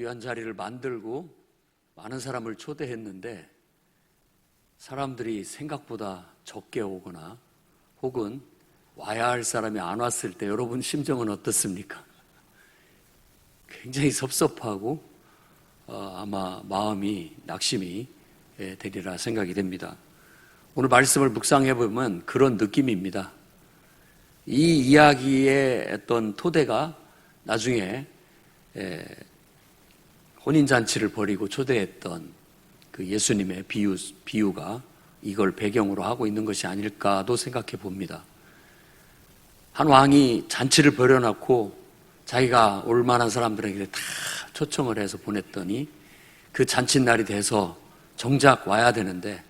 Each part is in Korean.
귀한 자리를 만들고 많은 사람을 초대했는데 사람들이 생각보다 적게 오거나 혹은 와야 할 사람이 안 왔을 때 여러분 심정은 어떻습니까? 굉장히 섭섭하고 아마 마음이 낙심이 되리라 생각이 됩니다. 오늘 말씀을 묵상해 보면 그런 느낌입니다. 이 이야기의 어떤 토대가 나중에 혼인잔치를 벌이고 초대했던 그 예수님의 비유가 이걸 배경으로 하고 있는 것이 아닐까도 생각해 봅니다. 한 왕이 잔치를 벌여놓고 자기가 올 만한 사람들에게 다 초청을 해서 보냈더니 그 잔칫날이 돼서 정작 와야 되는데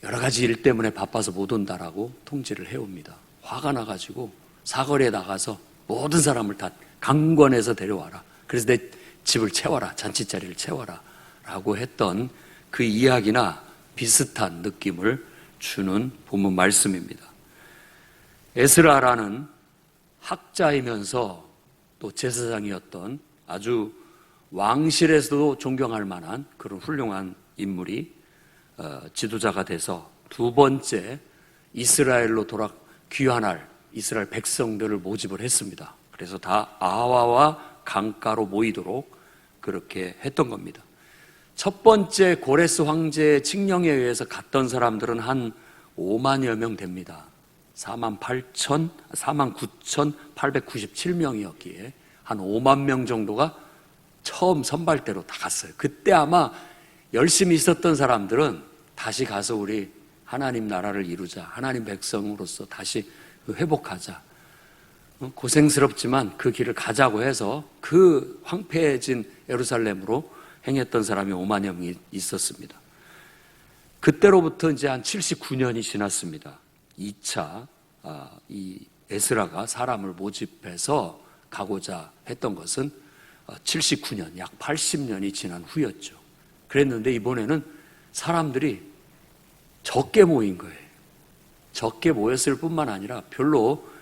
여러 가지 일 때문에 바빠서 못 온다라고 통지를 해옵니다. 화가 나가지고 사거리에 나가서 모든 사람을 다 강권해서 데려와라. 그래서 내 집을 채워라. 잔치자리를 채워라. 라고 했던 그 이야기나 비슷한 느낌을 주는 본문 말씀입니다. 에스라라는 학자이면서 또 제사장이었던 아주 왕실에서도 존경할 만한 그런 훌륭한 인물이 지도자가 돼서 두 번째 이스라엘로 귀환할 이스라엘 백성들을 모집을 했습니다. 그래서 다 아하와와 강가로 모이도록 그렇게 했던 겁니다. 첫 번째 고레스 황제의 칙령에 의해서 갔던 사람들은 한 5만여 명 됩니다. 49,897명이었기에 한 5만 명 정도가 처음 선발대로 다 갔어요. 그때 아마 열심히 있었던 사람들은 다시 가서 우리 하나님 나라를 이루자, 하나님 백성으로서 다시 회복하자, 고생스럽지만 그 길을 가자고 해서 그 황폐해진 예루살렘으로 행했던 사람이 5만여 명이 있었습니다. 그때로부터 이제 한 79년이 지났습니다. 2차 이 에스라가 사람을 모집해서 가고자 했던 것은 79년, 약 80년이 지난 후였죠. 그랬는데 이번에는 사람들이 적게 모인 거예요. 적게 모였을 뿐만 아니라 별로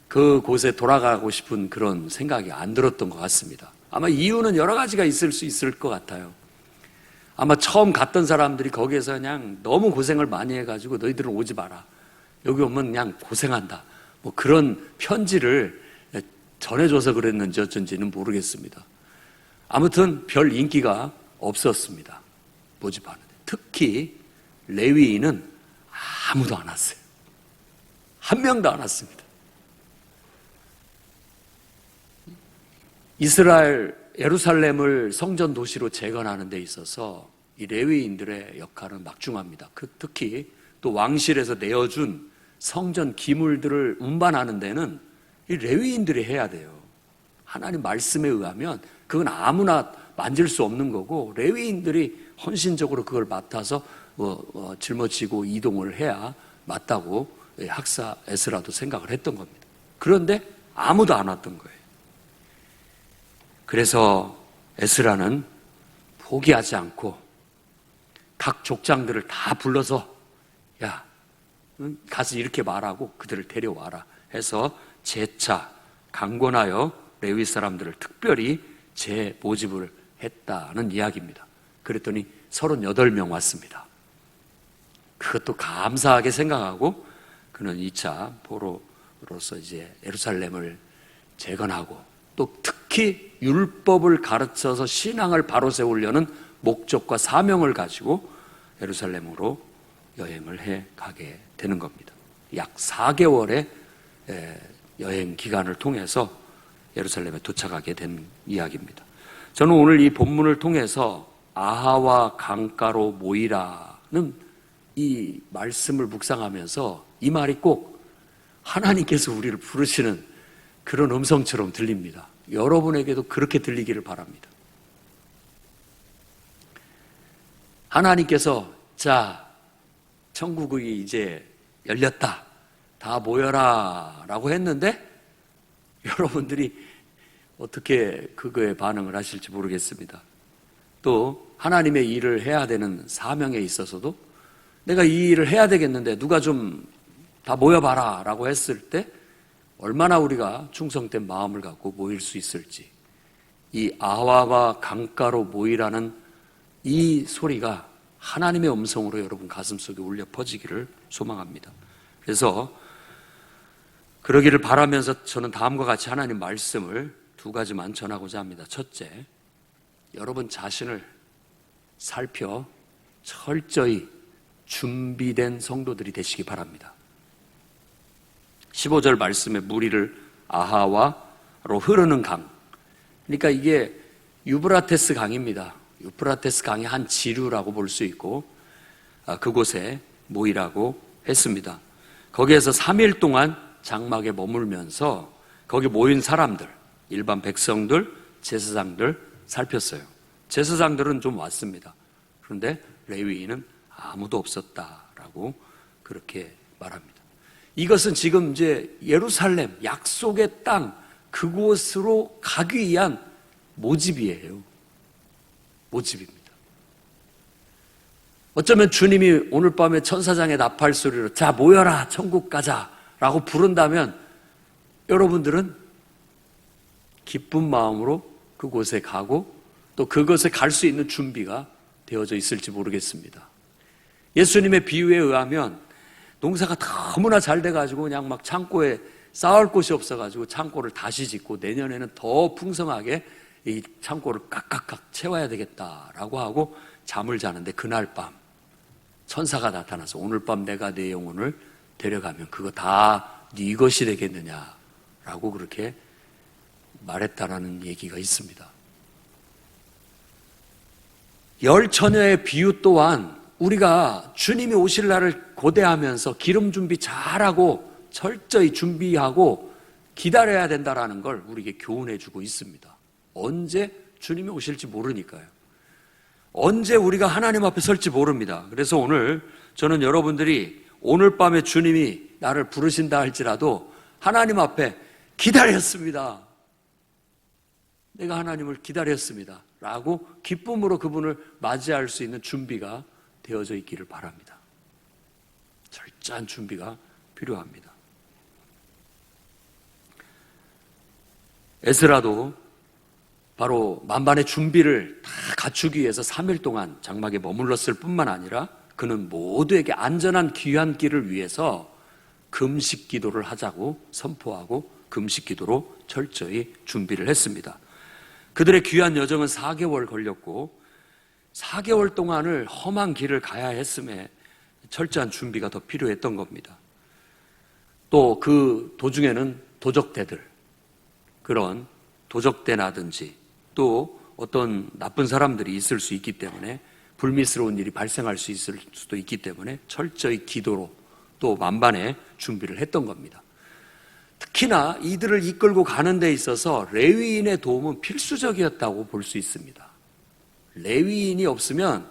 그곳에 돌아가고 싶은 그런 생각이 안 들었던 것 같습니다. 아마 이유는 여러 가지가 있을 수 있을 것 같아요. 아마 처음 갔던 사람들이 거기에서 그냥 너무 고생을 많이 해가지고 너희들은 오지 마라. 여기 오면 그냥 고생한다. 뭐 그런 편지를 전해줘서 그랬는지 어쩐지는 모르겠습니다. 아무튼 별 인기가 없었습니다. 모집하는데. 특히 레위인은 아무도 안 왔어요. 한 명도 안 왔습니다. 이스라엘 예루살렘을 성전 도시로 재건하는 데 있어서 이 레위인들의 역할은 막중합니다. 특히 또 왕실에서 내어준 성전 기물들을 운반하는 데는 이 레위인들이 해야 돼요. 하나님 말씀에 의하면 그건 아무나 만질 수 없는 거고 레위인들이 헌신적으로 그걸 맡아서 짊어지고 이동을 해야 맞다고 학사 에스라도 생각을 했던 겁니다. 그런데 아무도 안 왔던 거예요. 그래서 에스라는 포기하지 않고 각 족장들을 다 불러서 야, 가서 이렇게 말하고 그들을 데려와라 해서 재차 강권하여 레위 사람들을 특별히 재모집을 했다는 이야기입니다. 그랬더니 38명 왔습니다. 그것도 감사하게 생각하고 그는 2차 포로로서 이제 예루살렘을 재건하고 또 특히 율법을 가르쳐서 신앙을 바로 세우려는 목적과 사명을 가지고 예루살렘으로 여행을 해 가게 되는 겁니다. 약 4개월의 여행 기간을 통해서 예루살렘에 도착하게 된 이야기입니다. 저는 오늘 이 본문을 통해서 아하와 강가로 모이라는 이 말씀을 묵상하면서 이 말이 꼭 하나님께서 우리를 부르시는 그런 음성처럼 들립니다. 여러분에게도 그렇게 들리기를 바랍니다. 하나님께서 자, 천국이 이제 열렸다. 다 모여라 라고 했는데 여러분들이 어떻게 그거에 반응을 하실지 모르겠습니다. 또 하나님의 일을 해야 되는 사명에 있어서도 내가 이 일을 해야 되겠는데 누가 좀 다 모여봐라 라고 했을 때 얼마나 우리가 충성된 마음을 갖고 모일 수 있을지 이 아와와 강가로 모이라는 이 소리가 하나님의 음성으로 여러분 가슴속에 울려 퍼지기를 소망합니다. 그래서 그러기를 바라면서 저는 다음과 같이 하나님 말씀을 두 가지만 전하고자 합니다. 첫째, 여러분 자신을 살펴 철저히 준비된 성도들이 되시기 바랍니다. 15절 말씀에 무리를 아하와로 흐르는 강, 그러니까 이게 유브라테스 강입니다. 유프라테스 강의 한 지류라고 볼 수 있고 그곳에 모이라고 했습니다. 거기에서 3일 동안 장막에 머물면서 거기 모인 사람들, 일반 백성들, 제사장들 살폈어요. 제사장들은 좀 왔습니다. 그런데 레위인은 아무도 없었다라고 그렇게 말합니다. 이것은 지금 이제 예루살렘 약속의 땅 그곳으로 가기 위한 모집이에요. 모집입니다. 어쩌면 주님이 오늘 밤에 천사장의 나팔 소리로 자 모여라 천국 가자 라고 부른다면 여러분들은 기쁜 마음으로 그곳에 가고 또 그곳에 갈 수 있는 준비가 되어져 있을지 모르겠습니다. 예수님의 비유에 의하면 농사가 너무나 잘 돼가지고 그냥 막 창고에 쌓을 곳이 없어가지고 창고를 다시 짓고 내년에는 더 풍성하게 이 창고를 깍깍깍 채워야 되겠다라고 하고 잠을 자는데 그날 밤 천사가 나타나서 오늘 밤 내가 내 영혼을 데려가면 그거 다 네 것이 되겠느냐라고 그렇게 말했다라는 얘기가 있습니다. 열 처녀의 비유 또한 우리가 주님이 오실 날을 고대하면서 기름 준비 잘하고 철저히 준비하고 기다려야 된다라는 걸 우리에게 교훈해 주고 있습니다. 언제 주님이 오실지 모르니까요. 언제 우리가 하나님 앞에 설지 모릅니다. 그래서 오늘 저는 여러분들이 오늘 밤에 주님이 나를 부르신다 할지라도 하나님 앞에 기다렸습니다. 내가 하나님을 기다렸습니다. 라고 기쁨으로 그분을 맞이할 수 있는 준비가 되어져 있기를 바랍니다. 철저한 준비가 필요합니다. 에스라도 바로 만반의 준비를 다 갖추기 위해서 3일 동안 장막에 머물렀을 뿐만 아니라 그는 모두에게 안전한 귀한 길을 위해서 금식 기도를 하자고 선포하고 금식 기도로 철저히 준비를 했습니다. 그들의 귀한 여정은 4개월 걸렸고 4개월 동안을 험한 길을 가야 했음에 철저한 준비가 더 필요했던 겁니다. 또 그 도중에는 도적대들, 그런 도적대라든지 또 어떤 나쁜 사람들이 있을 수 있기 때문에 불미스러운 일이 발생할 수 있을 수도 있기 때문에 철저히 기도로 또 만반의 준비를 했던 겁니다. 특히나 이들을 이끌고 가는 데 있어서 레위인의 도움은 필수적이었다고 볼 수 있습니다. 레위인이 없으면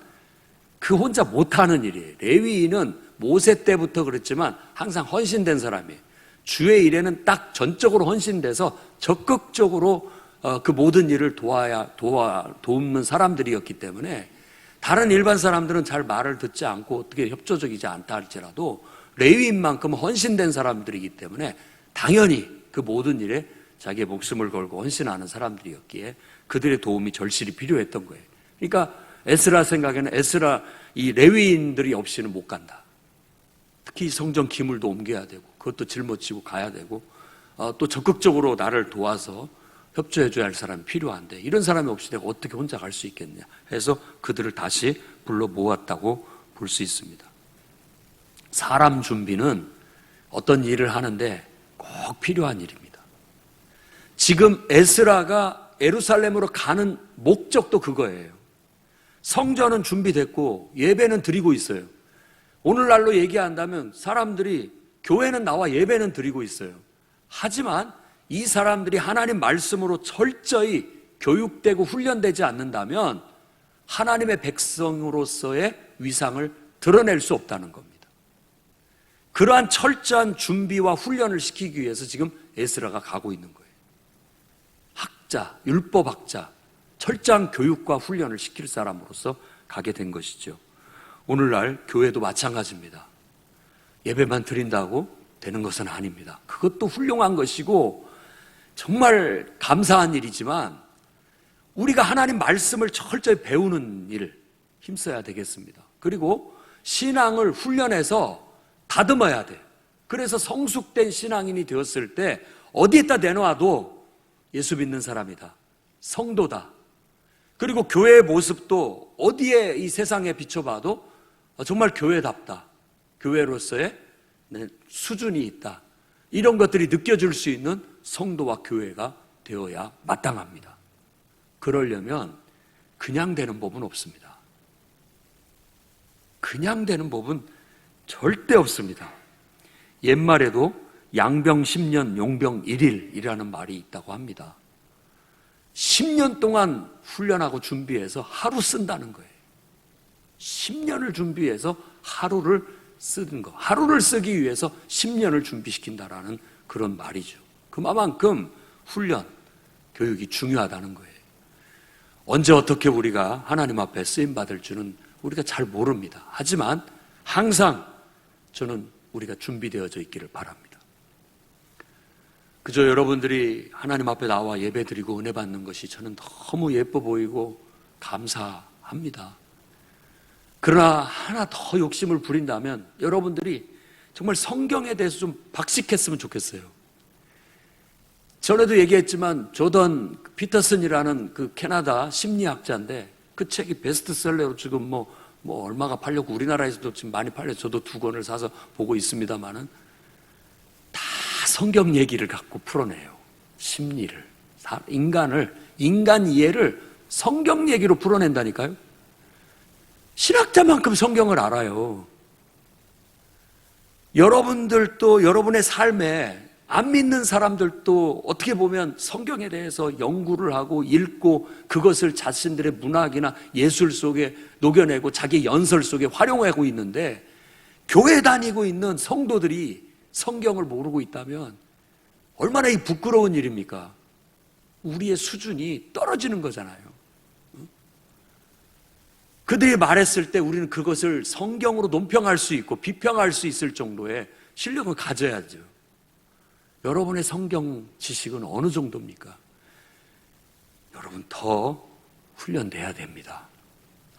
그 혼자 못하는 일이에요. 레위인은 모세 때부터 그랬지만 항상 헌신된 사람이에요. 주의 일에는 딱 전적으로 헌신돼서 적극적으로 그 모든 일을 도우는 사람들이었기 때문에 다른 일반 사람들은 잘 말을 듣지 않고 어떻게 협조적이지 않다 할지라도 레위인만큼 헌신된 사람들이기 때문에 당연히 그 모든 일에 자기의 목숨을 걸고 헌신하는 사람들이었기에 그들의 도움이 절실히 필요했던 거예요. 그러니까 에스라 생각에는 에스라 이 레위인들이 없이는 못 간다. 특히 성전 기물도 옮겨야 되고 그것도 짊어지고 가야 되고 또 적극적으로 나를 도와서 협조해줘야 할 사람이 필요한데 이런 사람이 없이 내가 어떻게 혼자 갈 수 있겠냐 해서 그들을 다시 불러 모았다고 볼 수 있습니다. 사람 준비는 어떤 일을 하는데 꼭 필요한 일입니다. 지금 에스라가 예루살렘으로 가는 목적도 그거예요. 성전은 준비됐고 예배는 드리고 있어요. 오늘날로 얘기한다면 사람들이 교회는 나와 예배는 드리고 있어요. 하지만 이 사람들이 하나님 말씀으로 철저히 교육되고 훈련되지 않는다면 하나님의 백성으로서의 위상을 드러낼 수 없다는 겁니다. 그러한 철저한 준비와 훈련을 시키기 위해서 지금 에스라가 가고 있는 거예요. 학자, 율법학자, 철저한 교육과 훈련을 시킬 사람으로서 가게 된 것이죠. 오늘날 교회도 마찬가지입니다. 예배만 드린다고 되는 것은 아닙니다. 그것도 훌륭한 것이고 정말 감사한 일이지만 우리가 하나님 말씀을 철저히 배우는 일 힘써야 되겠습니다. 그리고 신앙을 훈련해서 다듬어야 돼. 그래서 성숙된 신앙인이 되었을 때 어디에다 내놔도 예수 믿는 사람이다, 성도다. 그리고 교회의 모습도 어디에 이 세상에 비춰봐도 정말 교회답다, 교회로서의 수준이 있다, 이런 것들이 느껴질 수 있는 성도와 교회가 되어야 마땅합니다. 그러려면 그냥 되는 법은 없습니다. 그냥 되는 법은 절대 없습니다. 옛말에도 양병 10년 용병 1일이라는 말이 있다고 합니다. 10년 동안 훈련하고 준비해서 하루 쓴다는 거예요. 10년을 준비해서 하루를 쓰는 거, 하루를 쓰기 위해서 10년을 준비시킨다라는 그런 말이죠. 그만큼 훈련, 교육이 중요하다는 거예요. 언제 어떻게 우리가 하나님 앞에 쓰임받을 줄은 우리가 잘 모릅니다. 하지만 항상 저는 우리가 준비되어져 있기를 바랍니다. 그저 여러분들이 하나님 앞에 나와 예배드리고 은혜 받는 것이 저는 너무 예뻐 보이고 감사합니다. 그러나 하나 더 욕심을 부린다면 여러분들이 정말 성경에 대해서 좀 박식했으면 좋겠어요. 전에도 얘기했지만 조던 피터슨이라는 그 캐나다 심리학자인데 그 책이 베스트셀러로 지금 뭐 얼마가 팔렸고 우리나라에서도 지금 많이 팔려서 저도 2권을 사서 보고 있습니다만은 다 성경 얘기를 갖고 풀어내요. 심리를, 인간 이해를 성경 얘기로 풀어낸다니까요. 신학자만큼 성경을 알아요. 여러분들도 여러분의 삶에 안 믿는 사람들도 어떻게 보면 성경에 대해서 연구를 하고 읽고 그것을 자신들의 문학이나 예술 속에 녹여내고 자기 연설 속에 활용하고 있는데, 교회 다니고 있는 성도들이 성경을 모르고 있다면 얼마나 이 부끄러운 일입니까? 우리의 수준이 떨어지는 거잖아요. 그들이 말했을 때 우리는 그것을 성경으로 논평할 수 있고 비평할 수 있을 정도의 실력을 가져야죠. 여러분의 성경 지식은 어느 정도입니까? 여러분 더 훈련돼야 됩니다.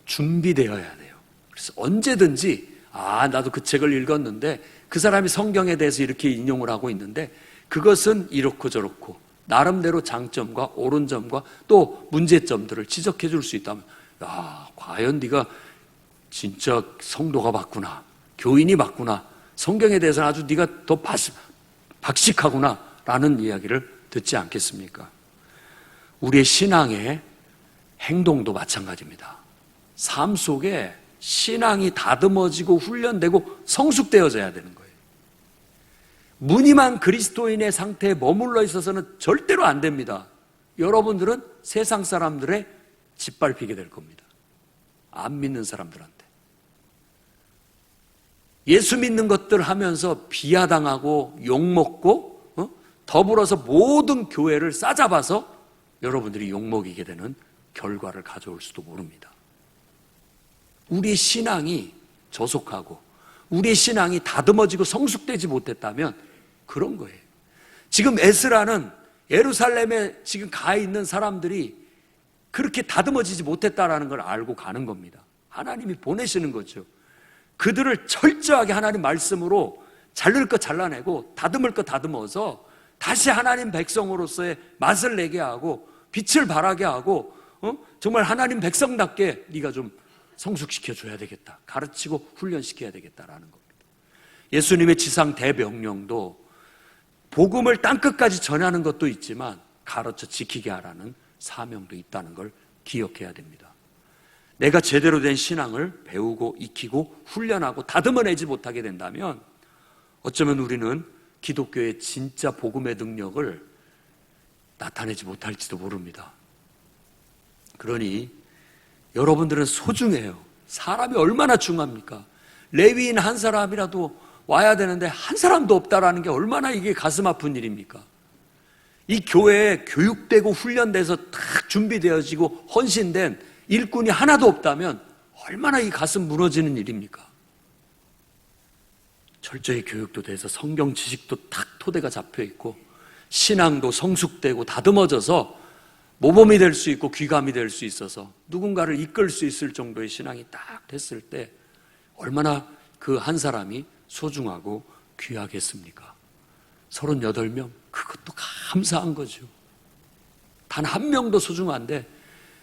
준비되어야 돼요. 그래서 언제든지 나도 그 책을 읽었는데 그 사람이 성경에 대해서 이렇게 인용을 하고 있는데 그것은 이렇고 저렇고 나름대로 장점과 옳은 점과 또 문제점들을 지적해 줄 수 있다면, 과연 네가 진짜 성도가 맞구나, 교인이 맞구나, 성경에 대해서는 아주 네가 더 박식하구나 라는 이야기를 듣지 않겠습니까? 우리의 신앙의 행동도 마찬가지입니다. 삶 속에 신앙이 다듬어지고 훈련되고 성숙되어져야 되는 거예요. 무늬만 그리스도인의 상태에 머물러 있어서는 절대로 안 됩니다. 여러분들은 세상 사람들의 짓밟히게 될 겁니다. 안 믿는 사람들한테. 예수 믿는 것들 하면서 비하당하고 욕먹고 더불어서 모든 교회를 싸잡아서 여러분들이 욕먹이게 되는 결과를 가져올 수도 모릅니다. 우리의 신앙이 저속하고 우리의 신앙이 다듬어지고 성숙되지 못했다면 그런 거예요. 지금 에스라는 예루살렘에 지금 가 있는 사람들이 그렇게 다듬어지지 못했다라는 걸 알고 가는 겁니다. 하나님이 보내시는 거죠. 그들을 철저하게 하나님 말씀으로 자를 것 잘라내고 다듬을 것 다듬어서 다시 하나님 백성으로서의 맛을 내게 하고 빛을 발하게 하고 정말 하나님 백성답게 네가 좀 성숙시켜줘야 되겠다, 가르치고 훈련시켜야 되겠다라는 겁니다. 예수님의 지상 대명령도 복음을 땅끝까지 전하는 것도 있지만 가르쳐 지키게 하라는 사명도 있다는 걸 기억해야 됩니다. 내가 제대로 된 신앙을 배우고 익히고 훈련하고 다듬어내지 못하게 된다면 어쩌면 우리는 기독교의 진짜 복음의 능력을 나타내지 못할지도 모릅니다. 그러니 여러분들은 소중해요. 사람이 얼마나 중요합니까? 레위인 한 사람이라도 와야 되는데 한 사람도 없다라는 게 얼마나 이게 가슴 아픈 일입니까? 이 교회에 교육되고 훈련돼서 딱 준비되어지고 헌신된 일꾼이 하나도 없다면 얼마나 이 가슴 무너지는 일입니까? 철저히 교육도 돼서 성경 지식도 딱 토대가 잡혀있고 신앙도 성숙되고 다듬어져서 모범이 될 수 있고 귀감이 될 수 있어서 누군가를 이끌 수 있을 정도의 신앙이 딱 됐을 때 얼마나 그 한 사람이 소중하고 귀하겠습니까? 38명, 그것도 감사한 거죠. 단 한 명도 소중한데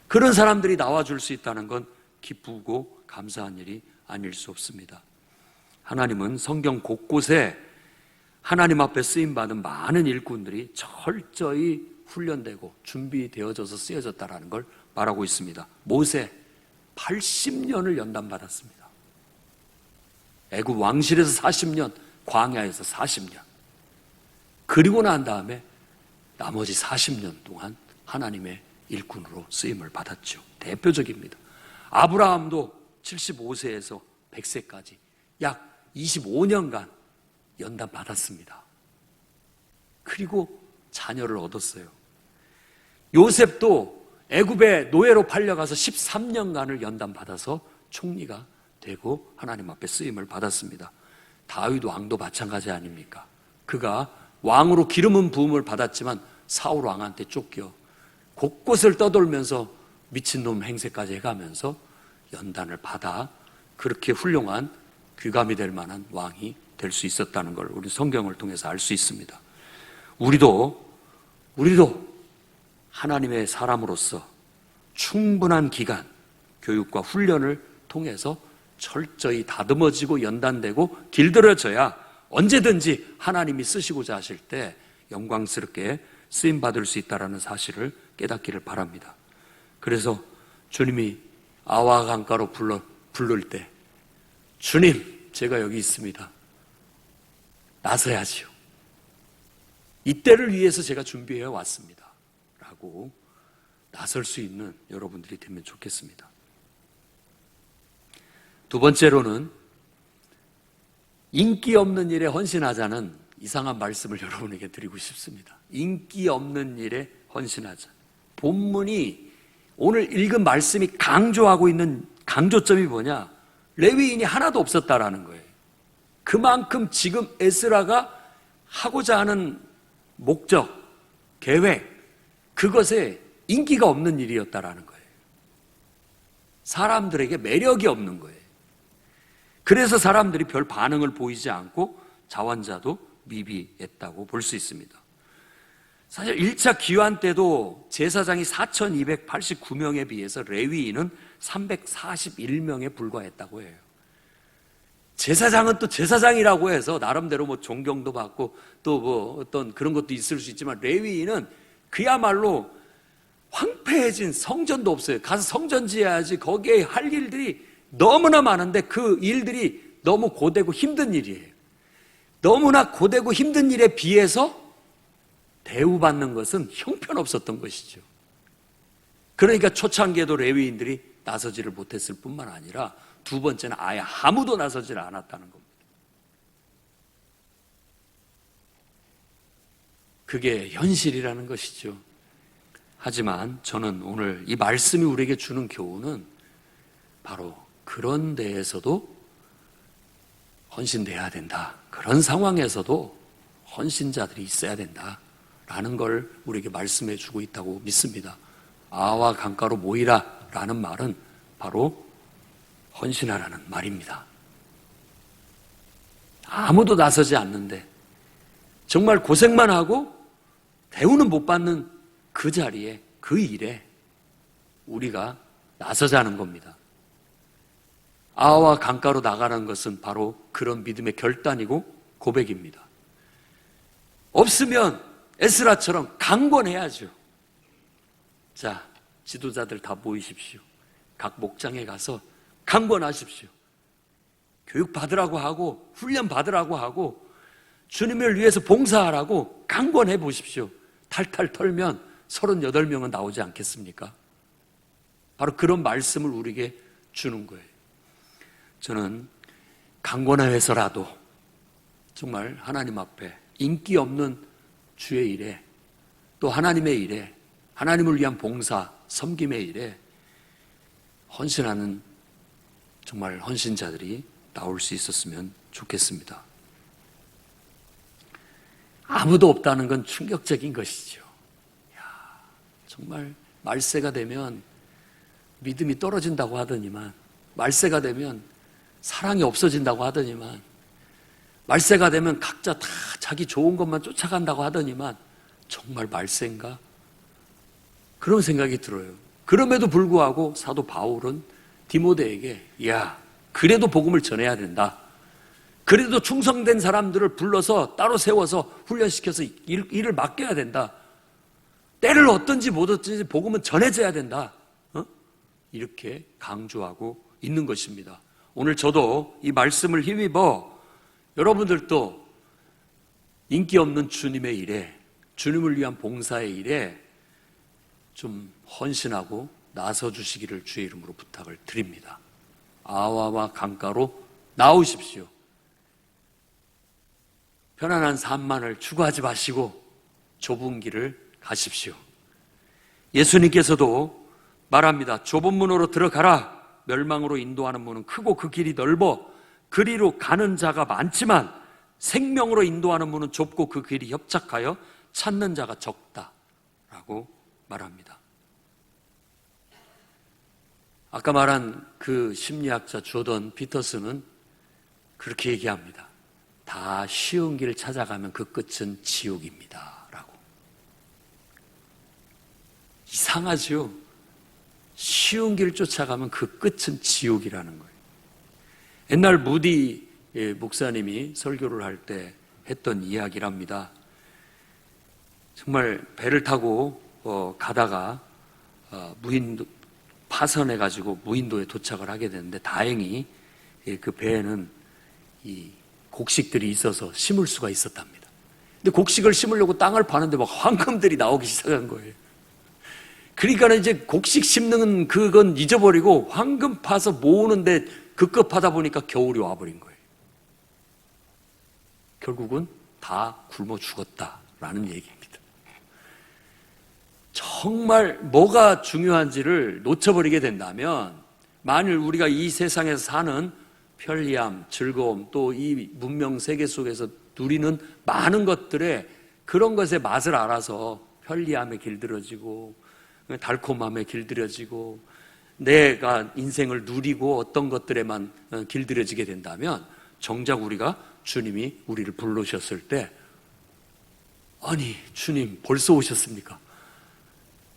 그런 사람들이 나와줄 수 있다는 건 기쁘고 감사한 일이 아닐 수 없습니다. 하나님은 성경 곳곳에 하나님 앞에 쓰임받은 많은 일꾼들이 철저히 훈련되고 준비되어져서 쓰여졌다는 걸 말하고 있습니다. 모세 80년을 연단받았습니다. 애굽 왕실에서 40년, 광야에서 40년. 그리고 난 다음에 나머지 40년 동안 하나님의 일꾼으로 쓰임을 받았죠. 대표적입니다. 아브라함도 75세에서 100세까지 약 25년간 연단받았습니다. 그리고 자녀를 얻었어요. 요셉도 애굽의 노예로 팔려가서 13년간을 연단받아서 총리가 되고 하나님 앞에 쓰임을 받았습니다. 다윗 왕도 마찬가지 아닙니까? 그가 왕으로 기름은 부음을 받았지만 사울 왕한테 쫓겨 곳곳을 떠돌면서 미친놈 행세까지 해가면서 연단을 받아 그렇게 훌륭한 귀감이 될 만한 왕이 될 수 있었다는 걸 우리 성경을 통해서 알 수 있습니다. 우리도 하나님의 사람으로서 충분한 기간, 교육과 훈련을 통해서 철저히 다듬어지고 연단되고 길들여져야 언제든지 하나님이 쓰시고자 하실 때 영광스럽게 쓰임받을 수 있다는 사실을 깨닫기를 바랍니다. 그래서 주님이 아와 강가로 부를 때 주님, 제가 여기 있습니다. 나서야지요. 이때를 위해서 제가 준비해 왔습니다. 라고 나설 수 있는 여러분들이 되면 좋겠습니다. 두 번째로는 인기 없는 일에 헌신하자는 이상한 말씀을 여러분에게 드리고 싶습니다. 인기 없는 일에 헌신하자. 본문이 오늘 읽은 말씀이 강조하고 있는 강조점이 뭐냐? 레위인이 하나도 없었다라는 거예요. 그만큼 지금 에스라가 하고자 하는 목적, 계획, 그것에 인기가 없는 일이었다라는 거예요. 사람들에게 매력이 없는 거예요. 그래서 사람들이 별 반응을 보이지 않고 자원자도 미비했다고 볼 수 있습니다. 사실 1차 기환 때도 제사장이 4,289명에 비해서 레위인은 341명에 불과했다고 해요. 제사장은 또 제사장이라고 해서 나름대로 뭐 존경도 받고 또 뭐 어떤 그런 것도 있을 수 있지만 레위인은 그야말로 황폐해진 성전도 없어요. 가서 성전 지어야지. 거기에 할 일들이 너무나 많은데 그 일들이 너무 고되고 힘든 일이에요. 너무나 고되고 힘든 일에 비해서 대우받는 것은 형편없었던 것이죠. 그러니까 초창기에도 레위인들이 나서지를 못했을 뿐만 아니라 두 번째는 아예 아무도 나서지를 않았다는 겁니다. 그게 현실이라는 것이죠. 하지만 저는 오늘 이 말씀이 우리에게 주는 교훈은 바로 그런 데에서도 헌신돼야 된다. 그런 상황에서도 헌신자들이 있어야 된다라는 걸 우리에게 말씀해 주고 있다고 믿습니다. 아와 강가로 모이라 라는 말은 바로 헌신하라는 말입니다. 아무도 나서지 않는데 정말 고생만 하고 대우는 못 받는 그 자리에, 그 일에 우리가 나서자는 겁니다. 아와 강가로 나가는 것은 바로 그런 믿음의 결단이고 고백입니다. 없으면 에스라처럼 강권해야죠. 자, 지도자들 다 모이십시오. 각 목장에 가서 강권하십시오. 교육 받으라고 하고 훈련 받으라고 하고 주님을 위해서 봉사하라고 강권해 보십시오. 탈탈 털면 38명은 나오지 않겠습니까? 바로 그런 말씀을 우리에게 주는 거예요. 저는 강권해서라도 정말 하나님 앞에 인기 없는 주의 일에 또 하나님의 일에 하나님을 위한 봉사, 섬김의 일에 헌신하는 정말 헌신자들이 나올 수 있었으면 좋겠습니다. 아무도 없다는 건 충격적인 것이죠. 정말 말세가 되면 믿음이 떨어진다고 하더니만, 말세가 되면 사랑이 없어진다고 하더니만, 말세가 되면 각자 다 자기 좋은 것만 쫓아간다고 하더니만, 정말 말세인가? 그런 생각이 들어요. 그럼에도 불구하고 사도 바울은 디모데에게, 야, 그래도 복음을 전해야 된다. 그래도 충성된 사람들을 불러서 따로 세워서 훈련시켜서 일을 맡겨야 된다. 때를 얻든지 못 얻든지 복음은 전해져야 된다. 이렇게 강조하고 있는 것입니다. 오늘 저도 이 말씀을 힘입어 여러분들도 인기 없는 주님의 일에, 주님을 위한 봉사의 일에 좀 헌신하고 나서 주시기를 주의 이름으로 부탁을 드립니다. 아와와 강가로 나오십시오. 편안한 삶만을 추구하지 마시고 좁은 길을 가십시오. 예수님께서도 말합니다. 좁은 문으로 들어가라. 멸망으로 인도하는 문은 크고 그 길이 넓어 그리로 가는 자가 많지만 생명으로 인도하는 문은 좁고 그 길이 협착하여 찾는 자가 적다라고 말합니다. 아까 말한 그 심리학자 조던 피터슨은 그렇게 얘기합니다. 다 쉬운 길을 찾아가면 그 끝은 지옥입니다 라고. 이상하죠? 쉬운 길을 쫓아가면 그 끝은 지옥이라는 거예요. 옛날 무디 목사님이 설교를 할 때 했던 이야기랍니다. 정말 배를 타고 가다가 무인도 파선해가지고 무인도에 도착을 하게 되는데 다행히 그 배에는 이 곡식들이 있어서 심을 수가 있었답니다. 근데 곡식을 심으려고 땅을 파는데 막 황금들이 나오기 시작한 거예요. 그러니까 이제 곡식 심는 그건 잊어버리고 황금 파서 모으는데 급급하다 보니까 겨울이 와버린 거예요. 결국은 다 굶어 죽었다라는 얘기입니다. 정말 뭐가 중요한지를 놓쳐버리게 된다면, 만일 우리가 이 세상에서 사는 편리함, 즐거움, 또 이 문명 세계 속에서 누리는 많은 것들에 그런 것의 맛을 알아서 편리함에 길들여지고 달콤함에 길들여지고 내가 인생을 누리고 어떤 것들에만 길들여지게 된다면, 정작 우리가 주님이 우리를 부르셨을 때, 아니 주님 벌써 오셨습니까?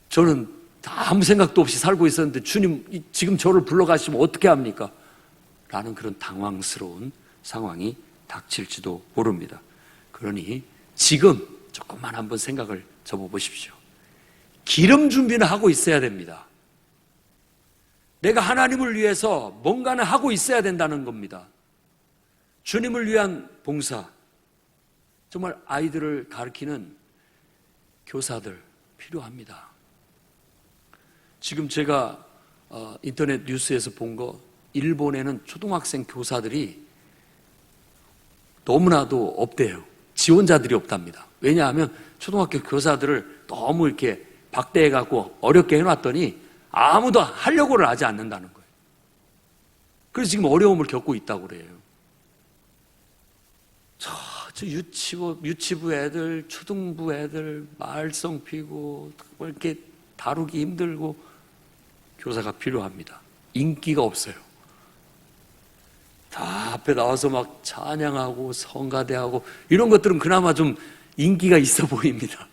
저는 아무 생각도 없이 살고 있었는데 주님 지금 저를 불러가시면 어떻게 합니까? 라는 그런 당황스러운 상황이 닥칠지도 모릅니다. 그러니 지금 조금만 한번 생각을 접어보십시오. 기름 준비는 하고 있어야 됩니다. 내가 하나님을 위해서 뭔가는 하고 있어야 된다는 겁니다. 주님을 위한 봉사, 정말 아이들을 가르치는 교사들 필요합니다. 지금 제가 인터넷 뉴스에서 본 거, 일본에는 초등학생 교사들이 너무나도 없대요. 지원자들이 없답니다. 왜냐하면 초등학교 교사들을 너무 이렇게 박대해갖고 어렵게 해놨더니 아무도 하려고를 하지 않는다는 거예요. 그래서 지금 어려움을 겪고 있다고 그래요. 저 유치부 애들, 초등부 애들 말썽 피고 이렇게 다루기 힘들고 교사가 필요합니다. 인기가 없어요. 다 앞에 나와서 막 찬양하고 성가대하고 이런 것들은 그나마 좀 인기가 있어 보입니다.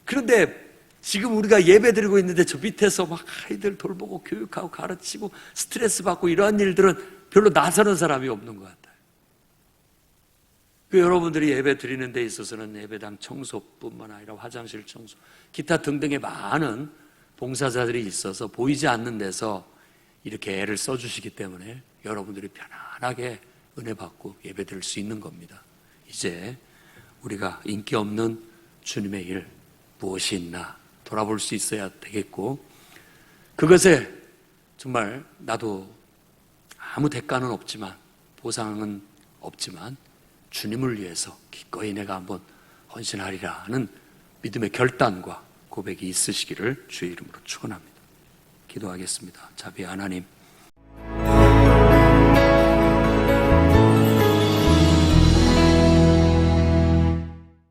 그런데 지금 우리가 예배 드리고 있는데 저 밑에서 막 아이들 돌보고 교육하고 가르치고 스트레스 받고 이러한 일들은 별로 나서는 사람이 없는 것 같아요. 여러분들이 예배 드리는 데 있어서는 예배당 청소뿐만 아니라 화장실 청소, 기타 등등의 많은 봉사자들이 있어서 보이지 않는 데서 이렇게 애를 써주시기 때문에 여러분들이 편안하게 은혜 받고 예배 드릴 수 있는 겁니다. 이제 우리가 인기 없는 주님의 일 무엇이 있나 돌아볼 수 있어야 되겠고, 그것에 정말 나도 아무 대가는 없지만 보상은 없지만 주님을 위해서 기꺼이 내가 한번 헌신하리라는 믿음의 결단과 고백이 있으시기를 주의 이름으로 축원합니다. 기도하겠습니다. 자비의 하나님,